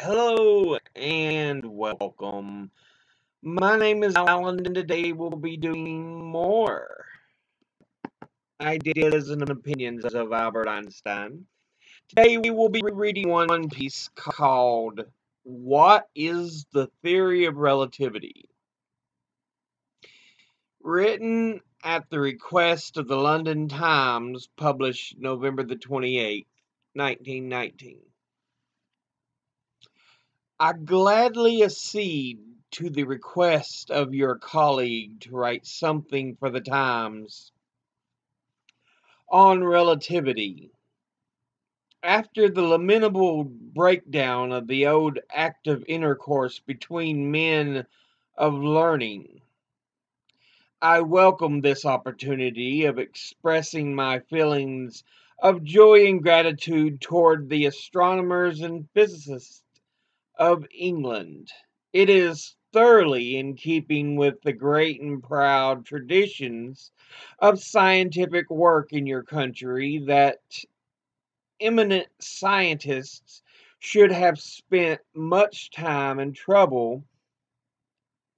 Hello and welcome. My name is Alan, and today we'll be doing more ideas and opinions of Albert Einstein. Today we will be reading one piece called What is the Theory of Relativity? Written at the request of the London Times, published November the 28th, 1919. I gladly accede to the request of your colleague to write something for the Times on relativity. After the lamentable breakdown of the old active intercourse between men of learning, I welcome this opportunity of expressing my feelings of joy and gratitude toward the astronomers and physicists of England. It is thoroughly in keeping with the great and proud traditions of scientific work in your country that eminent scientists should have spent much time and trouble,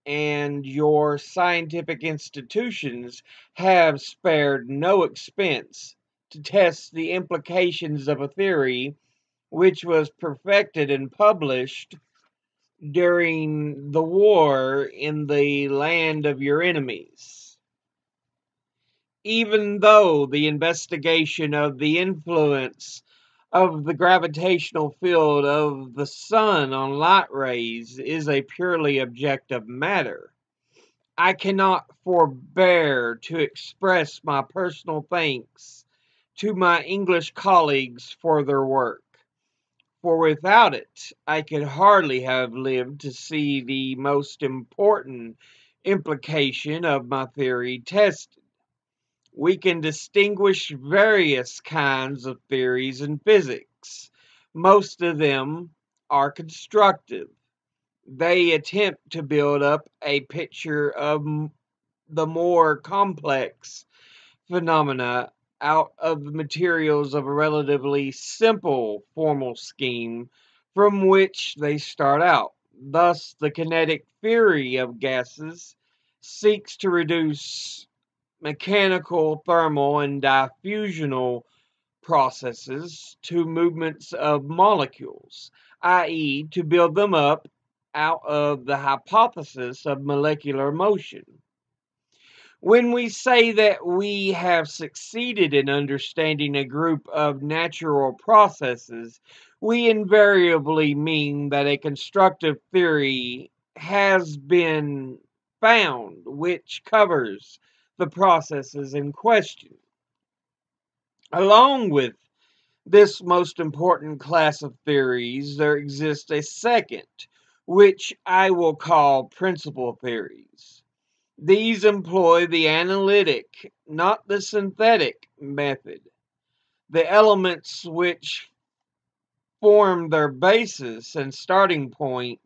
and your scientific institutions have spared no expense to test the implications of a theory which was perfected and published during the war in the land of your enemies. Even though the investigation of the influence of the gravitational field of the sun on light rays is a purely objective matter, I cannot forbear to express my personal thanks to my English colleagues for their work. For without it, I could hardly have lived to see the most important implication of my theory tested. We can distinguish various kinds of theories in physics. Most of them are constructive. They attempt to build up a picture of the more complex phenomena out of the materials of a relatively simple formal scheme from which they start out. Thus, the kinetic theory of gases seeks to reduce mechanical, thermal, and diffusional processes to movements of molecules, i.e., to build them up out of the hypothesis of molecular motion. When we say that we have succeeded in understanding a group of natural processes, we invariably mean that a constructive theory has been found which covers the processes in question. Along with this most important class of theories, there exists a second, which I will call principal theories. These employ the analytic, not the synthetic, method. The elements which form their basis and starting point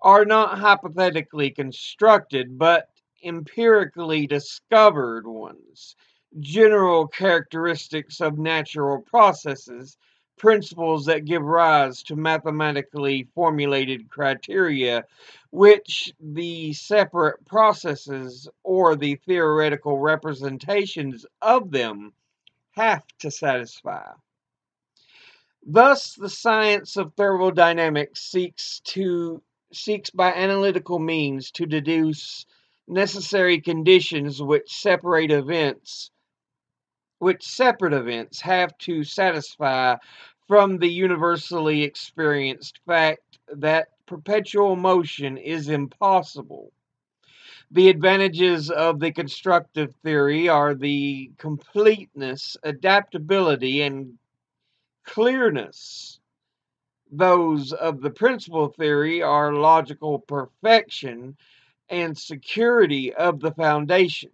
are not hypothetically constructed, but empirically discovered ones. General characteristics of natural processes, principles that give rise to mathematically formulated criteria, which the separate processes or the theoretical representations of them have to satisfy. Thus, the science of thermodynamics seeks by analytical means to deduce necessary conditions which separate events have to satisfy from the universally experienced fact that perpetual motion is impossible. The advantages of the constructive theory are the completeness, adaptability, and clearness. Those of the principal theory are logical perfection and security of the foundations.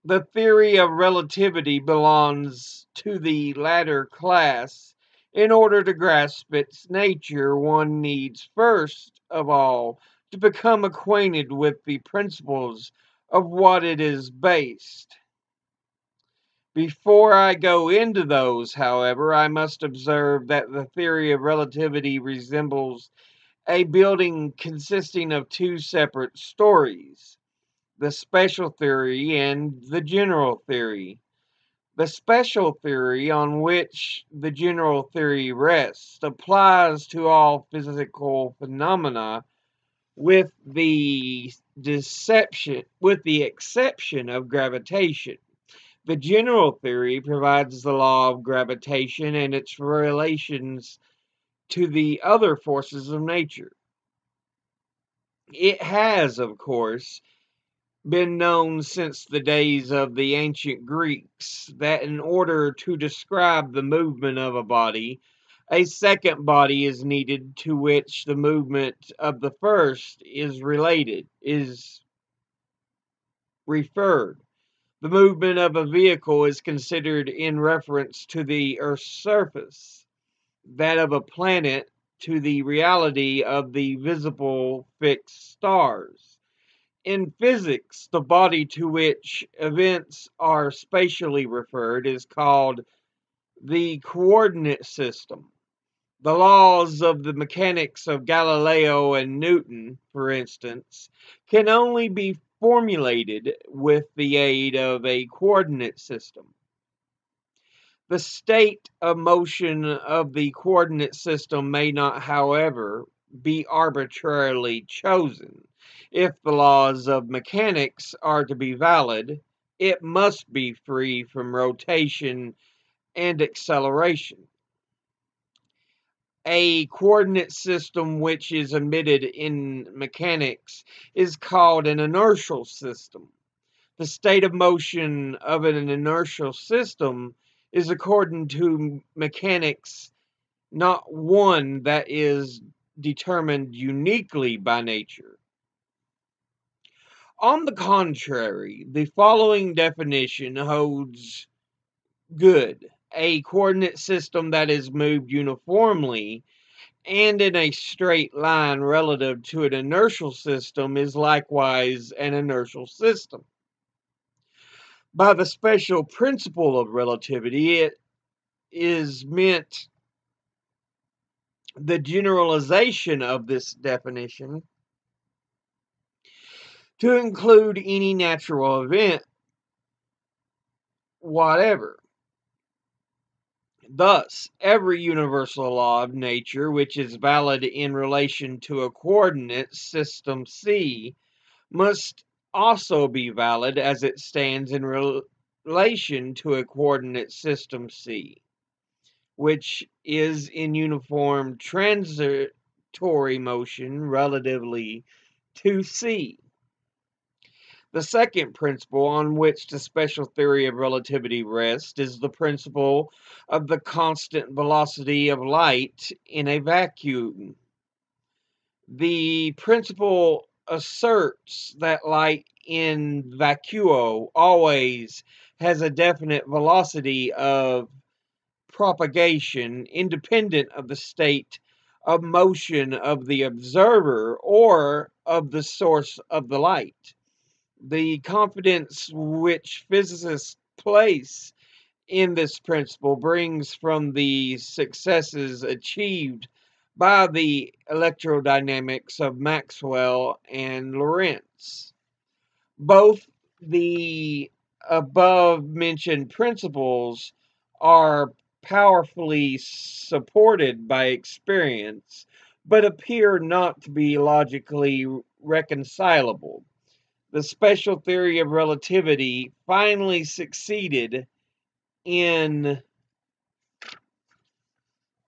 The theory of relativity belongs to the latter class. In order to grasp its nature, one needs first of all to become acquainted with the principles of what it is based. Before I go into those, however, I must observe that the theory of relativity resembles a building consisting of two separate stories: the special theory and the general theory. The special theory, on which the general theory rests, applies to all physical phenomena with the exception of gravitation. The general theory provides the law of gravitation and its relations to the other forces of nature. It has, of course, been known since the days of the ancient Greeks that in order to describe the movement of a body, a second body is needed to which the movement of the first is referred. The movement of a vehicle is considered in reference to the Earth's surface, that of a planet to the reality of the visible fixed stars. In physics, the body to which events are spatially referred is called the coordinate system. The laws of the mechanics of Galileo and Newton, for instance, can only be formulated with the aid of a coordinate system. The state of motion of the coordinate system may not, however, be arbitrarily chosen. If the laws of mechanics are to be valid, it must be free from rotation and acceleration. A coordinate system which is emitted in mechanics is called an inertial system. The state of motion of an inertial system is, according to mechanics, not one that is determined uniquely by nature. On the contrary, the following definition holds good. A coordinate system that is moved uniformly and in a straight line relative to an inertial system is likewise an inertial system. By the special principle of relativity, it is meant the generalization of this definition to include any natural event whatever. Thus, every universal law of nature which is valid in relation to a coordinate system C must also be valid as it stands in relation to a coordinate system C, which is in uniform transitory motion relatively to C. The second principle on which the special theory of relativity rests is the principle of the constant velocity of light in a vacuum. The principle asserts that light in vacuo always has a definite velocity of propagation independent of the state of motion of the observer or of the source of the light. The confidence which physicists place in this principle brings from the successes achieved by the electrodynamics of Maxwell and Lorentz. Both the above mentioned principles are powerfully supported by experience, but appear not to be logically reconcilable. The special theory of relativity finally succeeded in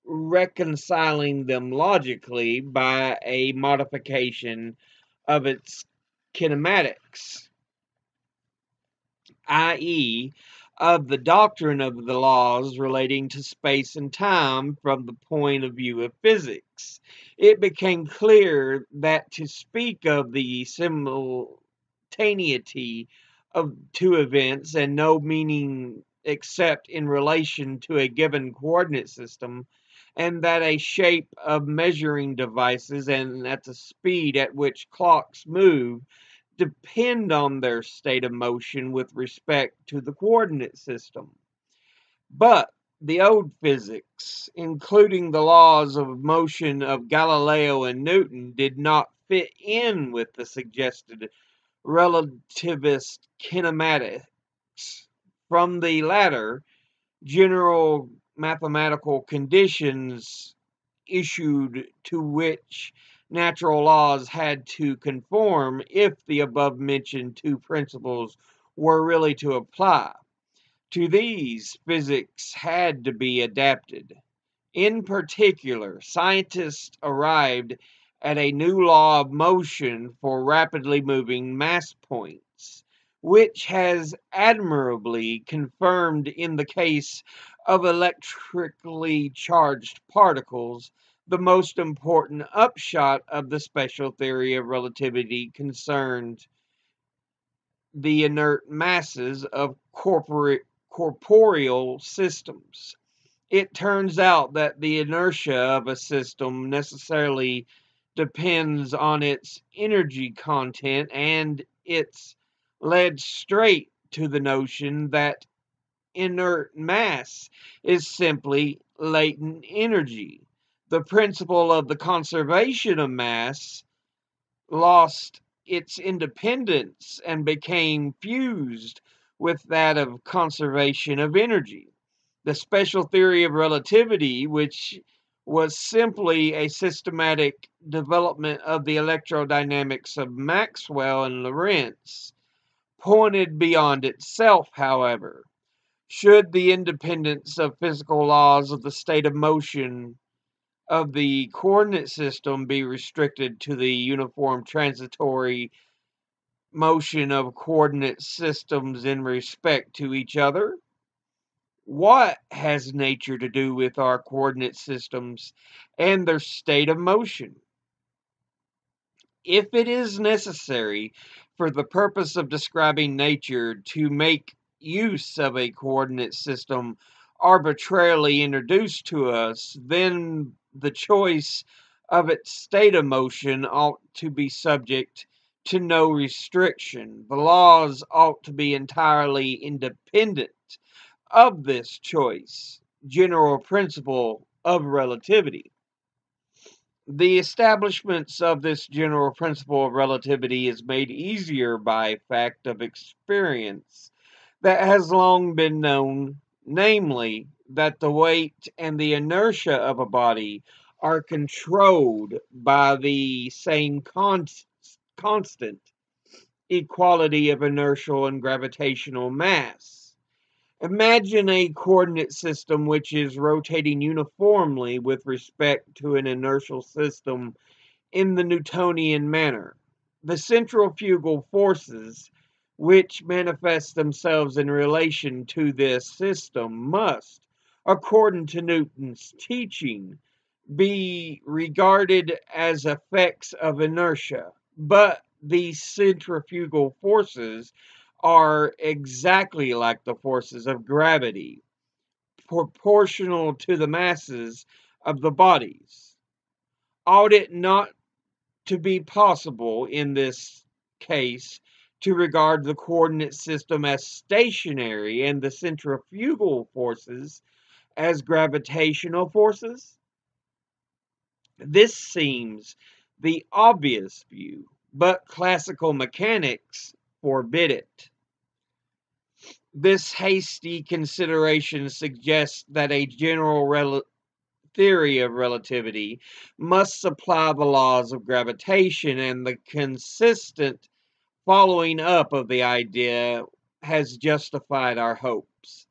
reconciling them logically by a modification of its kinematics, i.e., of the doctrine of the laws relating to space and time from the point of view of physics. It became clear that to speak of the simultaneity of two events and no meaning except in relation to a given coordinate system, and that a shape of measuring devices and at the speed at which clocks move depend on their state of motion with respect to the coordinate system. But the old physics, including the laws of motion of Galileo and Newton, did not fit in with the suggested relativist kinematics. From the latter, general mathematical conditions issued to which natural laws had to conform if the above mentioned two principles were really to apply. To these, physics had to be adapted. In particular, scientists arrived at a new law of motion for rapidly moving mass points, which has admirably confirmed in the case of electrically charged particles the most important upshot of the special theory of relativity concerned the inert masses of corporeal systems. It turns out that the inertia of a system necessarily depends on its energy content, and it's led straight to the notion that inert mass is simply latent energy. The principle of the conservation of mass lost its independence and became fused with that of conservation of energy. The special theory of relativity, which was simply a systematic development of the electrodynamics of Maxwell and Lorentz, pointed beyond itself, however. Should the independence of physical laws of the state of motion of the coordinate system be restricted to the uniform transitory motion of coordinate systems in respect to each other? What has nature to do with our coordinate systems and their state of motion? If it is necessary for the purpose of describing nature to make use of a coordinate system arbitrarily introduced to us, then the choice of its state of motion ought to be subject to no restriction. The laws ought to be entirely independent of this choice, general principle of relativity. The establishments of this general principle of relativity is made easier by a fact of experience that has long been known, namely, that the weight and the inertia of a body are controlled by the same constant equality of inertial and gravitational mass. Imagine a coordinate system which is rotating uniformly with respect to an inertial system in the Newtonian manner. The centrifugal forces which manifest themselves in relation to this system must, according to Newton's teaching, be regarded as effects of inertia. But these centrifugal forces are exactly like the forces of gravity, proportional to the masses of the bodies. Ought it not to be possible in this case to regard the coordinate system as stationary and the centrifugal forces as gravitational forces? This seems the obvious view, but classical mechanics forbid it. This hasty consideration suggests that a general theory of relativity must supply the laws of gravitation, and the consistent following up of the idea has justified our hopes.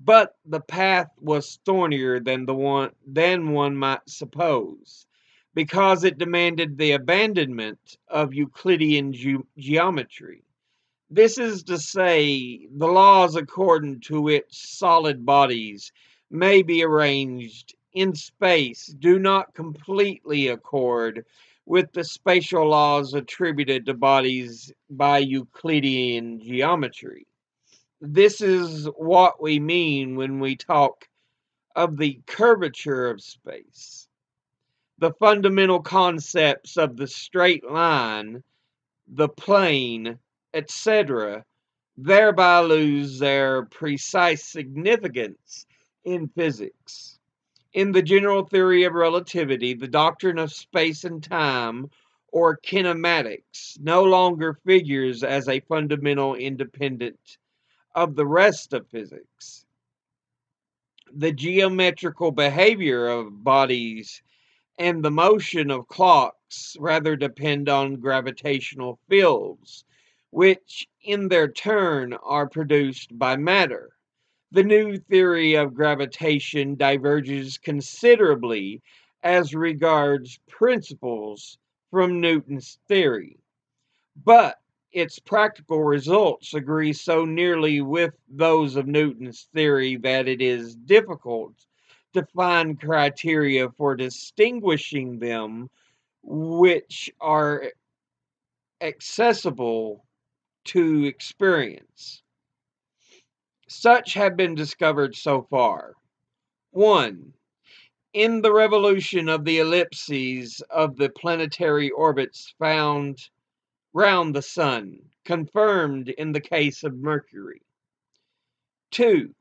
But the path was thornier than one might suppose, because it demanded the abandonment of Euclidean geometry. This is to say, the laws according to which solid bodies may be arranged in space do not completely accord with the spatial laws attributed to bodies by Euclidean geometry. This is what we mean when we talk of the curvature of space. The fundamental concepts of the straight line the plane, etc., thereby lose their precise significance in physics. In the general theory of relativity, the doctrine of space and time, or kinematics, no longer figures as a fundamental independent of the rest of physics. The geometrical behavior of bodies and the motion of clocks rather depend on gravitational fields, which in their turn are produced by matter. The new theory of gravitation diverges considerably as regards principles from Newton's theory, but its practical results agree so nearly with those of Newton's theory that it is difficult to find criteria for distinguishing them which are accessible to experience. Such have been discovered so far. 1. In the revolution of the ellipses of the planetary orbits found round the sun, confirmed in the case of Mercury. 2.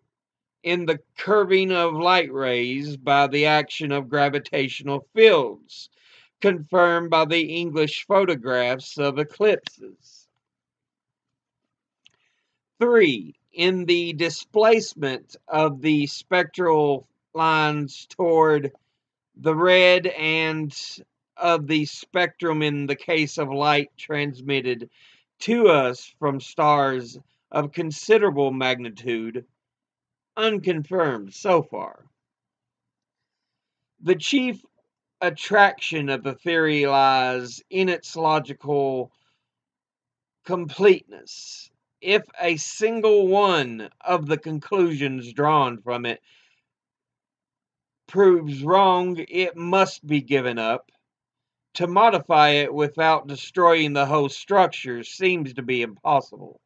In the curving of light rays by the action of gravitational fields, confirmed by the English photographs of eclipses. 3. In the displacement of the spectral lines toward the red and of the spectrum in the case of light transmitted to us from stars of considerable magnitude, unconfirmed so far. The chief attraction of the theory lies in its logical completeness. If a single one of the conclusions drawn from it proves wrong, it must be given up. To modify it without destroying the whole structure seems to be impossible.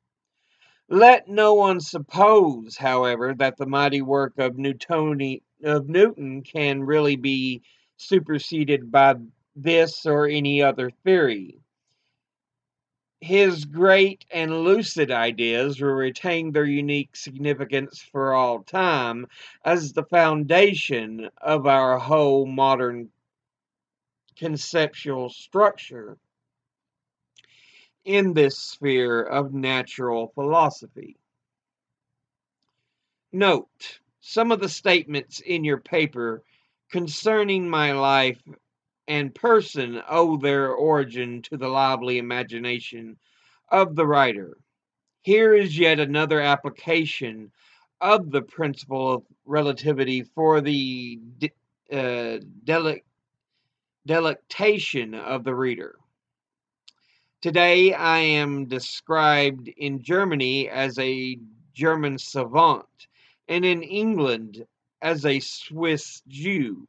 Let no one suppose, however, that the mighty work of Newton can really be superseded by this or any other theory. His great and lucid ideas will retain their unique significance for all time as the foundation of our whole modern conceptual structure in this sphere of natural philosophy. Note, some of the statements in your paper concerning my life and person owe their origin to the lively imagination of the writer. Here is yet another application of the principle of relativity for the delectation of the reader. Today I am described in Germany as a German savant, and in England as a Swiss Jew.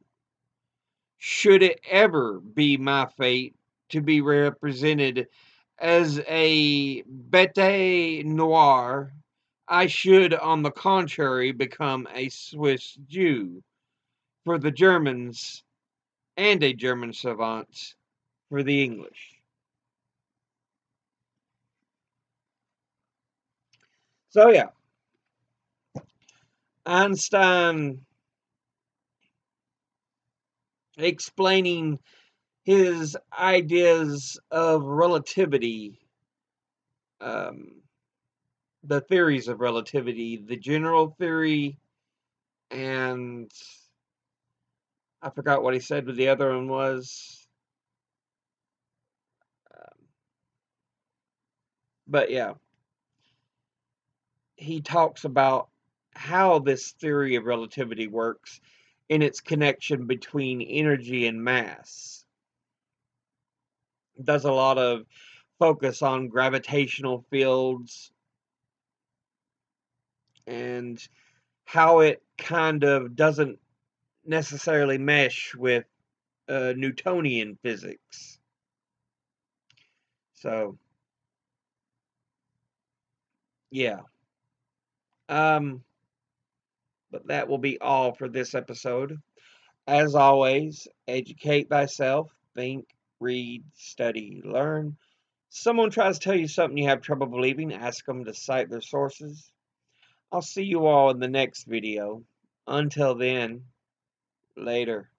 Should it ever be my fate to be represented as a bête noire, I should, on the contrary, become a Swiss Jew for the Germans and a German savant for the English. So, yeah, Einstein explaining his ideas of relativity, the theories of relativity, the general theory, and I forgot what he said, but the other one was. But yeah, he talks about how this theory of relativity works in its connection between energy and mass. It does a lot of focus on gravitational fields and how it kind of doesn't necessarily mesh with Newtonian physics. So, yeah. But that will be all for this episode. As always, educate thyself, think, read, study, learn. Someone tries to tell you something you have trouble believing, ask them to cite their sources. I'll see you all in the next video. Until then, later.